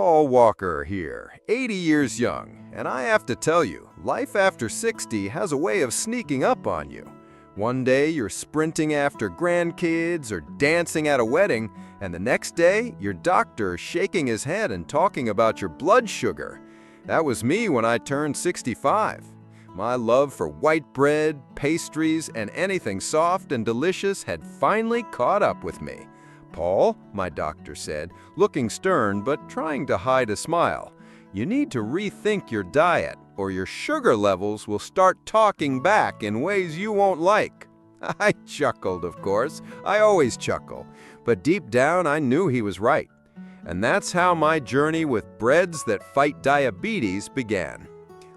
Paul Walker here, 80 years young, and I have to tell you, life after 60 has a way of sneaking up on you. One day you're sprinting after grandkids or dancing at a wedding, and the next day your doctor is shaking his head and talking about your blood sugar. That was me when I turned 65. My love for white bread, pastries, and anything soft and delicious had finally caught up with me. "Paul," my doctor said, looking stern but trying to hide a smile, "you need to rethink your diet or your sugar levels will start talking back in ways you won't like." I chuckled, of course. I always chuckle. But deep down, I knew he was right. And that's how my journey with breads that fight diabetes began.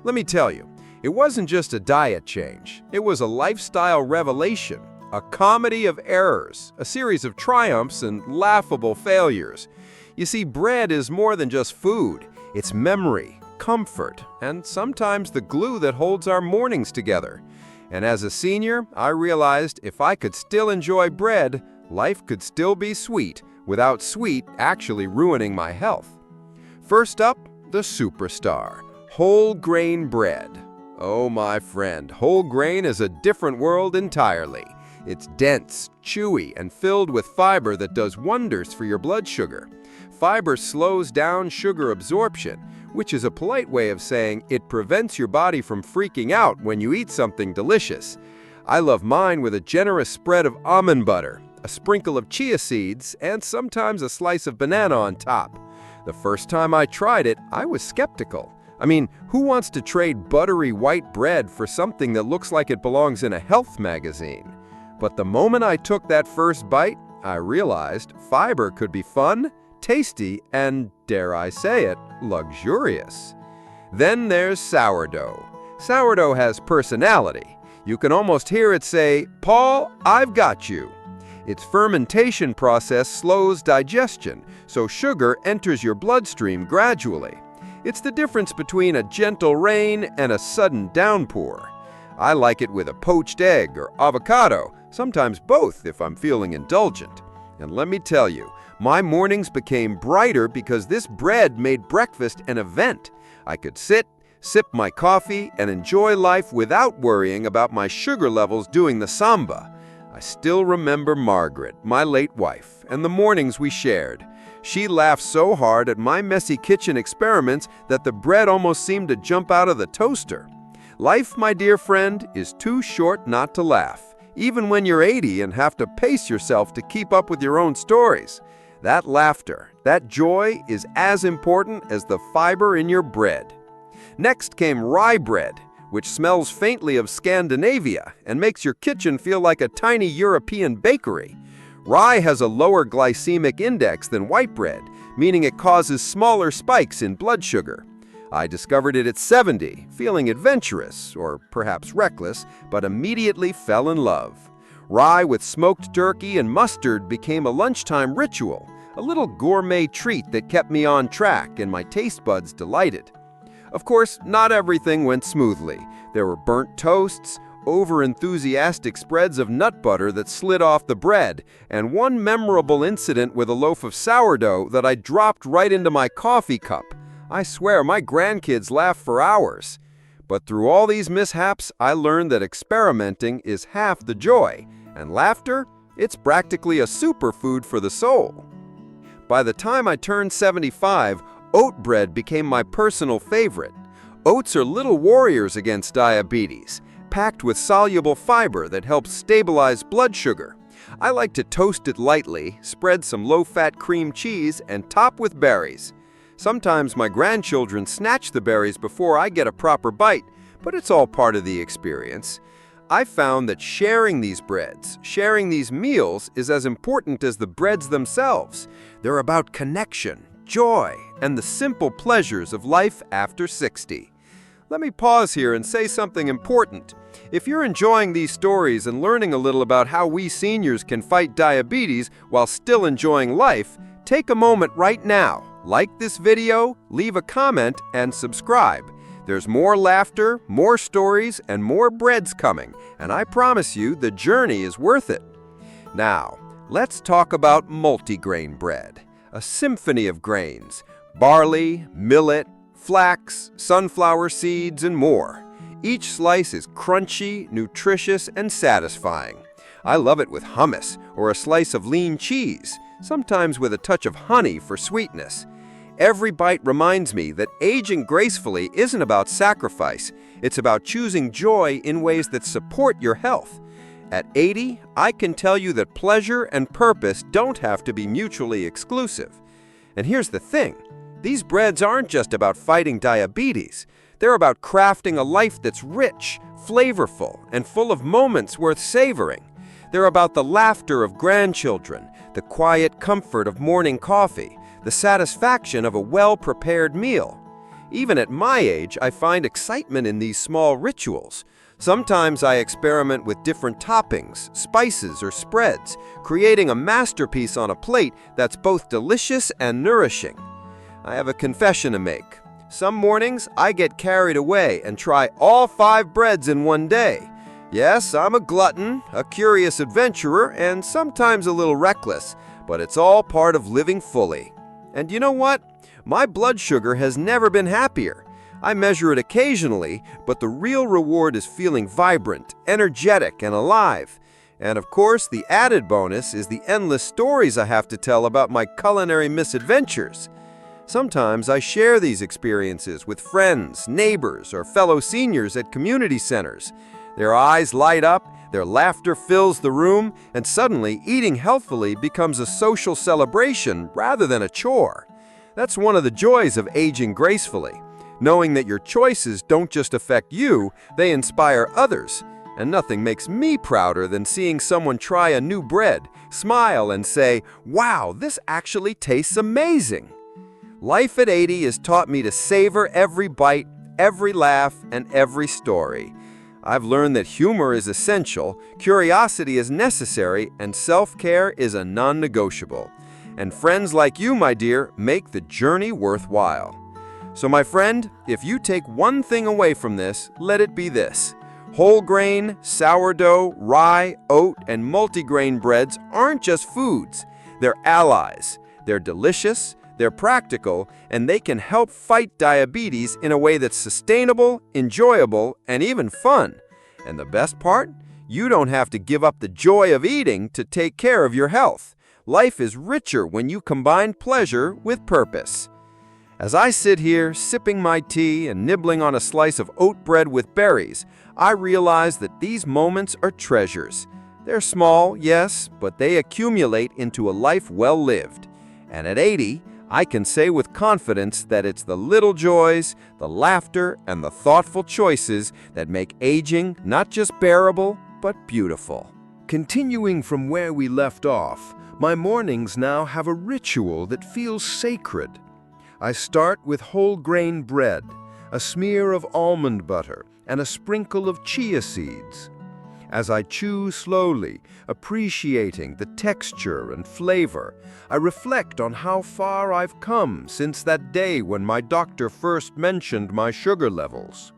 Let me tell you, it wasn't just a diet change. It was a lifestyle revelation. A comedy of errors, a series of triumphs and laughable failures. You see, bread is more than just food. It's memory, comfort, and sometimes the glue that holds our mornings together. And as a senior, I realized if I could still enjoy bread, life could still be sweet, without sweet actually ruining my health. First up, the superstar, whole grain bread. Oh, my friend, whole grain is a different world entirely. It's dense, chewy, and filled with fiber that does wonders for your blood sugar. Fiber slows down sugar absorption, which is a polite way of saying it prevents your body from freaking out when you eat something delicious. I love mine with a generous spread of almond butter, a sprinkle of chia seeds, and sometimes a slice of banana on top. The first time I tried it, I was skeptical. I mean, who wants to trade buttery white bread for something that looks like it belongs in a health magazine? But the moment I took that first bite, I realized fiber could be fun, tasty, and, dare I say it, luxurious. Then there's sourdough. Sourdough has personality. You can almost hear it say, "Paul, I've got you." Its fermentation process slows digestion, so sugar enters your bloodstream gradually. It's the difference between a gentle rain and a sudden downpour. I like it with a poached egg or avocado, sometimes both if I'm feeling indulgent. And let me tell you, my mornings became brighter because this bread made breakfast an event. I could sit, sip my coffee, and enjoy life without worrying about my sugar levels doing the samba. I still remember Margaret, my late wife, and the mornings we shared. She laughed so hard at my messy kitchen experiments that the bread almost seemed to jump out of the toaster. Life, my dear friend, is too short not to laugh, even when you're 80 and have to pace yourself to keep up with your own stories. That laughter, that joy is as important as the fiber in your bread. Next came rye bread, which smells faintly of Scandinavia and makes your kitchen feel like a tiny European bakery. Rye has a lower glycemic index than white bread, meaning it causes smaller spikes in blood sugar. I discovered it at 70, feeling adventurous, or perhaps reckless, but immediately fell in love. Rye with smoked turkey and mustard became a lunchtime ritual, a little gourmet treat that kept me on track and my taste buds delighted. Of course, not everything went smoothly. There were burnt toasts, over-enthusiastic spreads of nut butter that slid off the bread, and one memorable incident with a loaf of sourdough that I dropped right into my coffee cup. I swear my grandkids laughed for hours. But through all these mishaps, I learned that experimenting is half the joy, and laughter, it's practically a superfood for the soul. By the time I turned 75, oat bread became my personal favorite. Oats are little warriors against diabetes, packed with soluble fiber that helps stabilize blood sugar. I like to toast it lightly, spread some low-fat cream cheese, and top with berries. Sometimes my grandchildren snatch the berries before I get a proper bite, but it's all part of the experience. I found that sharing these breads, sharing these meals, is as important as the breads themselves. They're about connection, joy, and the simple pleasures of life after 60. Let me pause here and say something important. If you're enjoying these stories and learning a little about how we seniors can fight diabetes while still enjoying life, take a moment right now. Like this video, leave a comment, and subscribe. There's more laughter, more stories, and more breads coming, and I promise you the journey is worth it. Now, let's talk about multigrain bread, a symphony of grains, Barley, millet, flax, sunflower seeds, and more. Each slice is crunchy, nutritious, and satisfying. I love it with hummus or a slice of lean cheese, sometimes with a touch of honey for sweetness. Every bite reminds me that aging gracefully isn't about sacrifice. It's about choosing joy in ways that support your health. At 80, I can tell you that pleasure and purpose don't have to be mutually exclusive. And here's the thing. These breads aren't just about fighting diabetes. They're about crafting a life that's rich, flavorful, and full of moments worth savoring. They're about the laughter of grandchildren, the quiet comfort of morning coffee, the satisfaction of a well-prepared meal. Even at my age, I find excitement in these small rituals. Sometimes I experiment with different toppings, spices, or spreads, creating a masterpiece on a plate that's both delicious and nourishing. I have a confession to make. Some mornings, I get carried away and try all 5 breads in one day. Yes, I'm a glutton, a curious adventurer, and sometimes a little reckless, but it's all part of living fully. And you know what? My blood sugar has never been happier. I measure it occasionally, but the real reward is feeling vibrant, energetic, and alive. And of course, the added bonus is the endless stories I have to tell about my culinary misadventures. Sometimes I share these experiences with friends, neighbors, or fellow seniors at community centers. Their eyes light up, their laughter fills the room, and suddenly eating healthfully becomes a social celebration rather than a chore. That's one of the joys of aging gracefully, knowing that your choices don't just affect you, they inspire others. And nothing makes me prouder than seeing someone try a new bread, smile, and say, "Wow, this actually tastes amazing." Life at 80 has taught me to savor every bite, every laugh, and every story. I've learned that humor is essential, curiosity is necessary, and self-care is a non-negotiable. And friends like you, my dear, make the journey worthwhile. So my friend, if you take one thing away from this, let it be this. Whole grain, sourdough, rye, oat, and multigrain breads aren't just foods. They're allies. They're delicious, they're practical, and they can help fight diabetes in a way that's sustainable, enjoyable, and even fun. And the best part? You don't have to give up the joy of eating to take care of your health. Life is richer when you combine pleasure with purpose. As I sit here, sipping my tea and nibbling on a slice of oat bread with berries, I realize that these moments are treasures. They're small, yes, but they accumulate into a life well lived. And at 80, I can say with confidence that it's the little joys, the laughter, and the thoughtful choices that make aging not just bearable, but beautiful. Continuing from where we left off, my mornings now have a ritual that feels sacred. I start with whole grain bread, a smear of almond butter, and a sprinkle of chia seeds. As I chew slowly, appreciating the texture and flavor, I reflect on how far I've come since that day when my doctor first mentioned my sugar levels.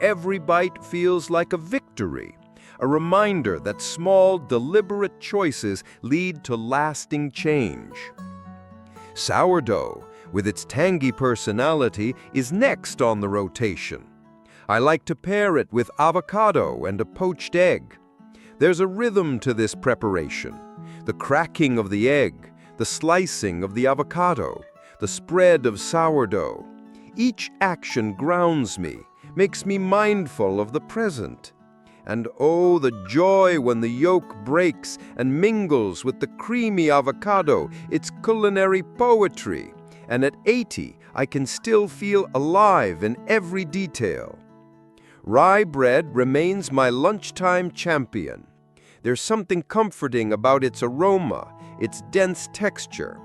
Every bite feels like a victory, a reminder that small, deliberate choices lead to lasting change. Sourdough, with its tangy personality, is next on the rotation. I like to pair it with avocado and a poached egg. There's a rhythm to this preparation. The cracking of the egg, the slicing of the avocado, the spread of sourdough. Each action grounds me, makes me mindful of the present. And oh, the joy when the yolk breaks and mingles with the creamy avocado, it's culinary poetry. And at 80, I can still feel alive in every detail. Rye bread remains my lunchtime champion. There's something comforting about its aroma, its dense texture.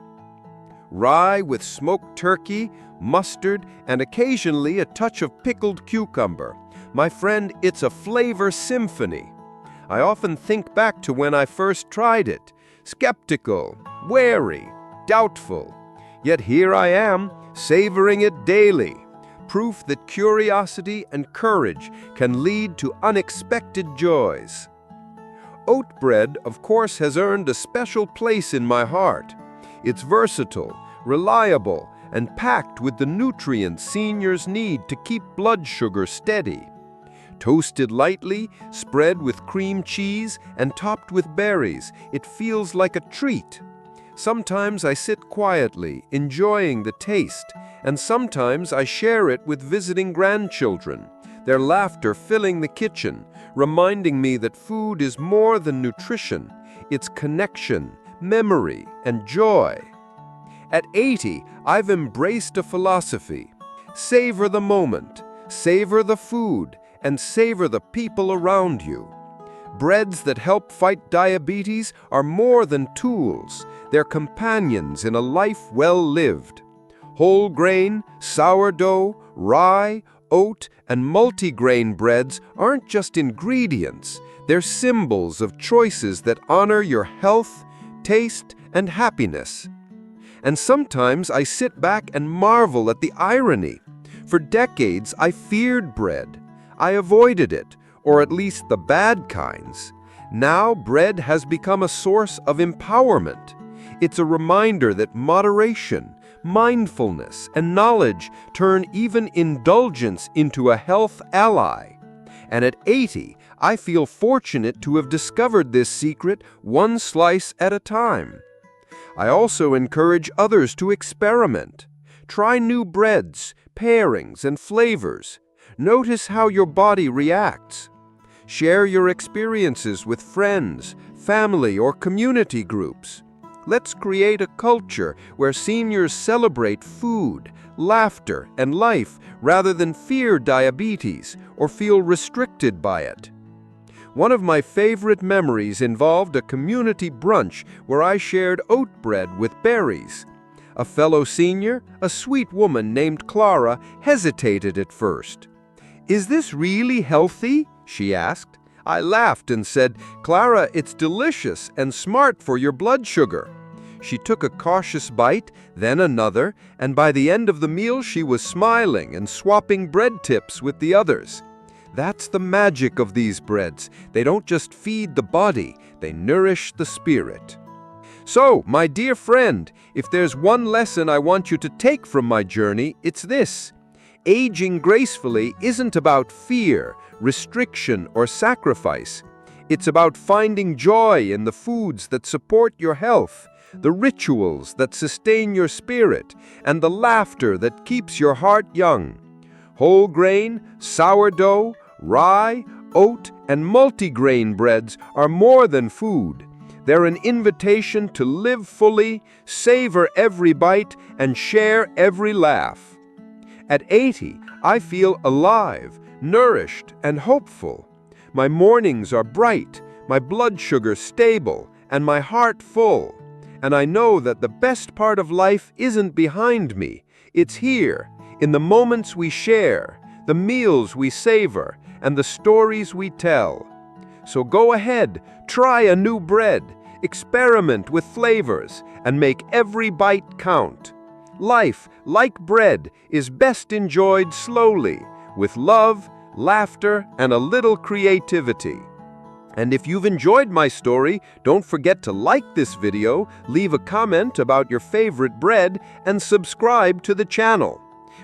Rye with smoked turkey, mustard, and occasionally a touch of pickled cucumber. My friend, it's a flavor symphony. I often think back to when I first tried it, skeptical, wary, doubtful. Yet here I am, savoring it daily. Proof that curiosity and courage can lead to unexpected joys. Oat bread, of course, has earned a special place in my heart. It's versatile, reliable, and packed with the nutrients seniors need to keep blood sugar steady. Toasted lightly, spread with cream cheese, and topped with berries, it feels like a treat. Sometimes I sit quietly, enjoying the taste, and sometimes I share it with visiting grandchildren, their laughter filling the kitchen, reminding me that food is more than nutrition. It's connection, memory, and joy. At 80, I've embraced a philosophy. Savor the moment, savor the food, and savor the people around you. Breads that help fight diabetes are more than tools. They're companions in a life well lived. Whole grain, sourdough, rye, oat, and multigrain breads aren't just ingredients. They're symbols of choices that honor your health, taste, and happiness. And sometimes I sit back and marvel at the irony. For decades, I feared bread. I avoided it, or at least the bad kinds. Now, bread has become a source of empowerment. It's a reminder that moderation, mindfulness, and knowledge turn even indulgence into a health ally. And at 80, I feel fortunate to have discovered this secret one slice at a time. I also encourage others to experiment. Try new breads, pairings, and flavors. Notice how your body reacts. Share your experiences with friends, family, or community groups. Let's create a culture where seniors celebrate food, laughter, and life rather than fear diabetes or feel restricted by it. One of my favorite memories involved a community brunch where I shared oat bread with berries. A fellow senior, a sweet woman named Clara, hesitated at first. "Is this really healthy?" she asked. I laughed and said, "Clara, it's delicious and smart for your blood sugar." She took a cautious bite, then another, and by the end of the meal she was smiling and swapping bread tips with the others. That's the magic of these breads. They don't just feed the body, they nourish the spirit. So, my dear friend, if there's one lesson I want you to take from my journey, it's this. Aging gracefully isn't about fear, restriction, or sacrifice. It's about finding joy in the foods that support your health, the rituals that sustain your spirit, and the laughter that keeps your heart young. Whole grain, sourdough, rye, oat, and multigrain breads are more than food. They're an invitation to live fully, savor every bite, and share every laugh. At 80, I feel alive, nourished, and hopeful. My mornings are bright, my blood sugar stable, and my heart full. And I know that the best part of life isn't behind me. It's here, in the moments we share, the meals we savor, and the stories we tell. So go ahead, try a new bread, experiment with flavors, and make every bite count. Life, like bread, is best enjoyed slowly, with love, laughter, and a little creativity. And if you've enjoyed my story, don't forget to like this video, leave a comment about your favorite bread, and subscribe to the channel.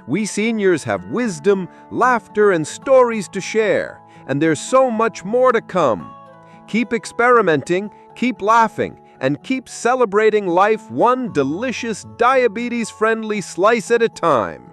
We seniors have wisdom, laughter, and stories to share, and there's so much more to come. Keep experimenting, keep laughing, and keep celebrating life one delicious diabetes-friendly slice at a time.